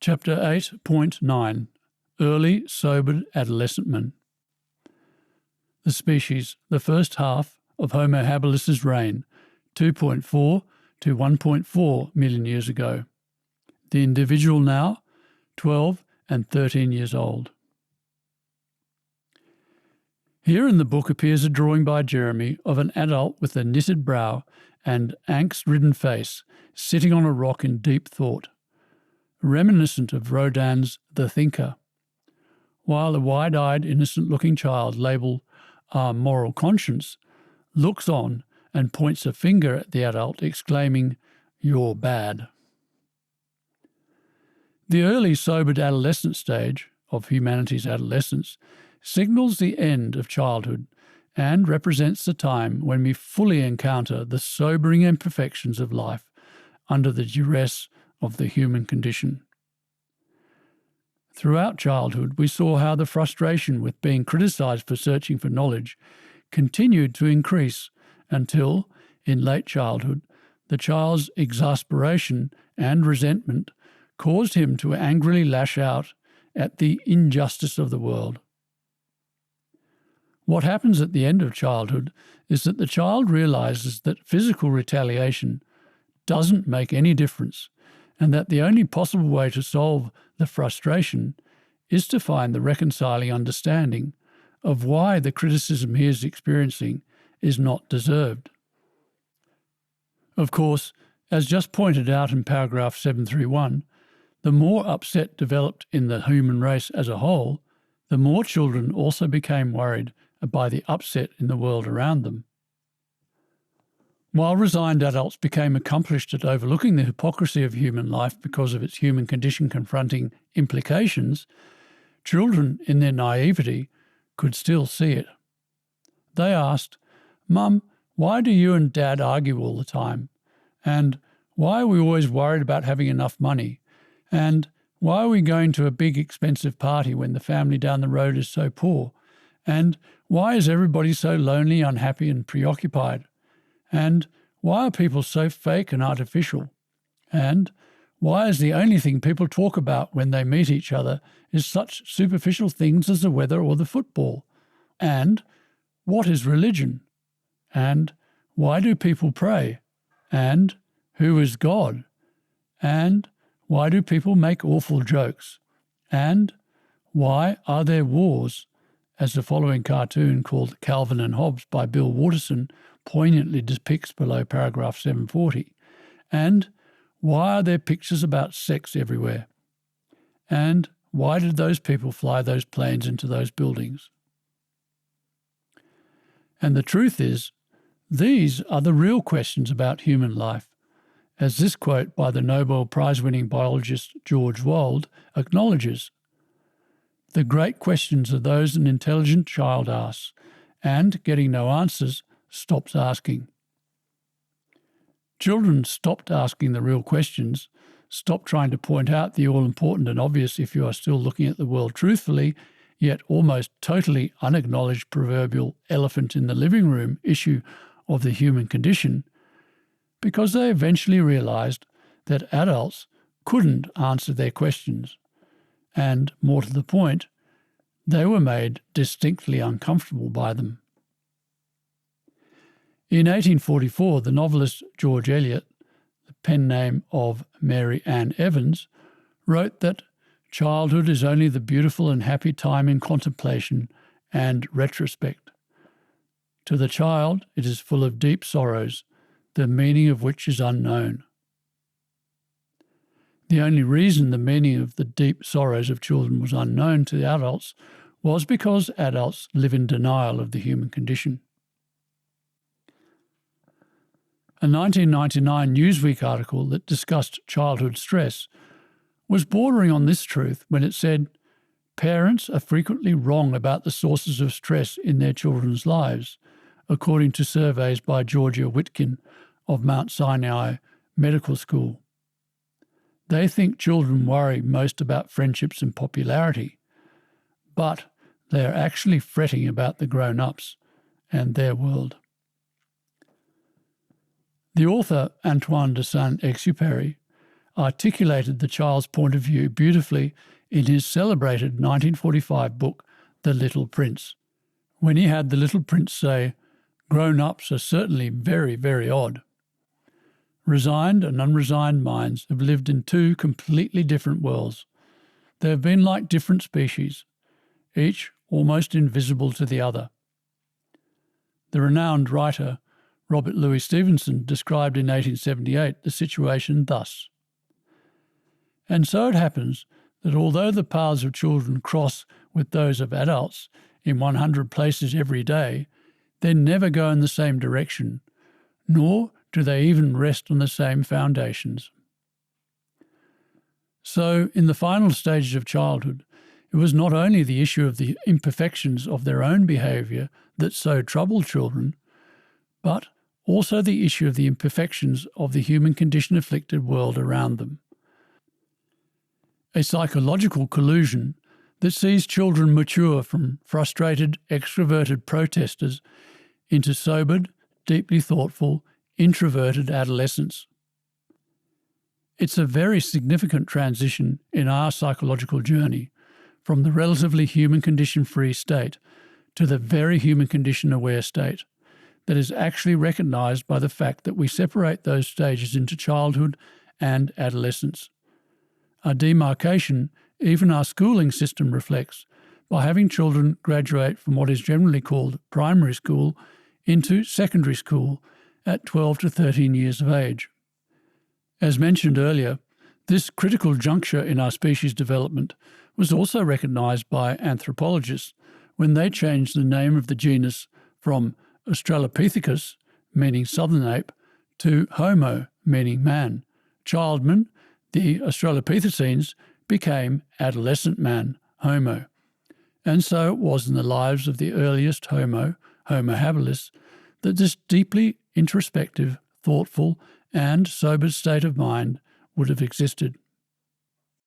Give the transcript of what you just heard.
Chapter 8.9 Early Sobered Adolescentman. The species, the first half of Homo habilis' reign, 2.4 to 1.4 million years ago. The individual now, 12 and 13 years old. Here in the book appears a drawing by Jeremy of an adult with a knitted brow and angst-ridden face, sitting on a rock in deep thought, reminiscent of Rodin's The Thinker, while a wide-eyed, innocent-looking child labelled Our Moral Conscience looks on and points a finger at the adult, exclaiming, "You're bad." The early sobered adolescent stage of humanity's adolescence signals the end of childhood and represents the time when we fully encounter the sobering imperfections of life under the duress of the human condition. Throughout childhood, we saw how the frustration with being criticised for searching for knowledge continued to increase until, in late childhood, the child's exasperation and resentment caused him to angrily lash out at the injustice of the world. What happens at the end of childhood is that the child realises that physical retaliation doesn't make any difference, and that the only possible way to solve the frustration is to find the reconciling understanding of why the criticism he is experiencing is not deserved. Of course, as just pointed out in paragraph 731, the more upset developed in the human race as a whole, the more children also became worried by the upset in the world around them. While resigned adults became accomplished at overlooking the hypocrisy of human life because of its human condition confronting implications, children in their naivety could still see it. They asked, "Mum, why do you and Dad argue all the time? And why are we always worried about having enough money? And why are we going to a big expensive party when the family down the road is so poor? And why is everybody so lonely, unhappy and preoccupied? And why are people so fake and artificial? And why is the only thing people talk about when they meet each other is such superficial things as the weather or the football? And what is religion? And why do people pray? And who is God? And why do people make awful jokes? And why are there wars?" As the following cartoon called Calvin and Hobbes by Bill Waterson poignantly depicts below paragraph 740. And why are there pictures about sex everywhere? And why did those people fly those planes into those buildings? And the truth is, these are the real questions about human life, as this quote by the Nobel Prize-winning biologist George Wald acknowledges. The great questions are those an intelligent child asks, and, getting no answers, stops asking. Children stopped asking the real questions, stopped trying to point out the all-important and obvious if you are still looking at the world truthfully, yet almost totally unacknowledged proverbial elephant in the living room issue of the human condition, because they eventually realised that adults couldn't answer their questions. And, more to the point, they were made distinctly uncomfortable by them. In 1844, the novelist George Eliot, the pen name of Mary Ann Evans, wrote that childhood is only the beautiful and happy time in contemplation and retrospect. To the child, it is full of deep sorrows, the meaning of which is unknown. The only reason the meaning of the deep sorrows of children was unknown to the adults was because adults live in denial of the human condition. A 1999 Newsweek article that discussed childhood stress was bordering on this truth when it said, "Parents are frequently wrong about the sources of stress in their children's lives, according to surveys by Georgia Whitkin of Mount Sinai Medical School. They think children worry most about friendships and popularity, but they are actually fretting about the grown-ups and their world." The author Antoine de Saint-Exupéry articulated the child's point of view beautifully in his celebrated 1945 book, The Little Prince, when he had the little prince say, "Grown-ups are certainly very, very odd." Resigned and unresigned minds have lived in two completely different worlds. They have been like different species, each almost invisible to the other. The renowned writer Robert Louis Stevenson described in 1878 the situation thus: "And so it happens that although the paths of children cross with those of adults in 100 places every day, they never go in the same direction, nor do they even rest on the same foundations." So, in the final stages of childhood, it was not only the issue of the imperfections of their own behaviour that so troubled children, but also the issue of the imperfections of the human condition-afflicted world around them. A psychological collusion that sees children mature from frustrated, extroverted protesters into sobered, deeply thoughtful, introverted adolescents. It's a very significant transition in our psychological journey from the relatively human condition-free state to the very human condition-aware state that is actually recognised by the fact that we separate those stages into childhood and adolescence. A demarcation even our schooling system reflects by having children graduate from what is generally called primary school into secondary school at 12 to 13 years of age. As mentioned earlier, this critical juncture in our species development was also recognised by anthropologists when they changed the name of the genus from Australopithecus, meaning southern ape, to Homo, meaning man. Childman, the Australopithecines, became adolescent man, Homo. And so it was in the lives of the earliest Homo, Homo habilis, that this deeply introspective, thoughtful and sober state of mind would have existed.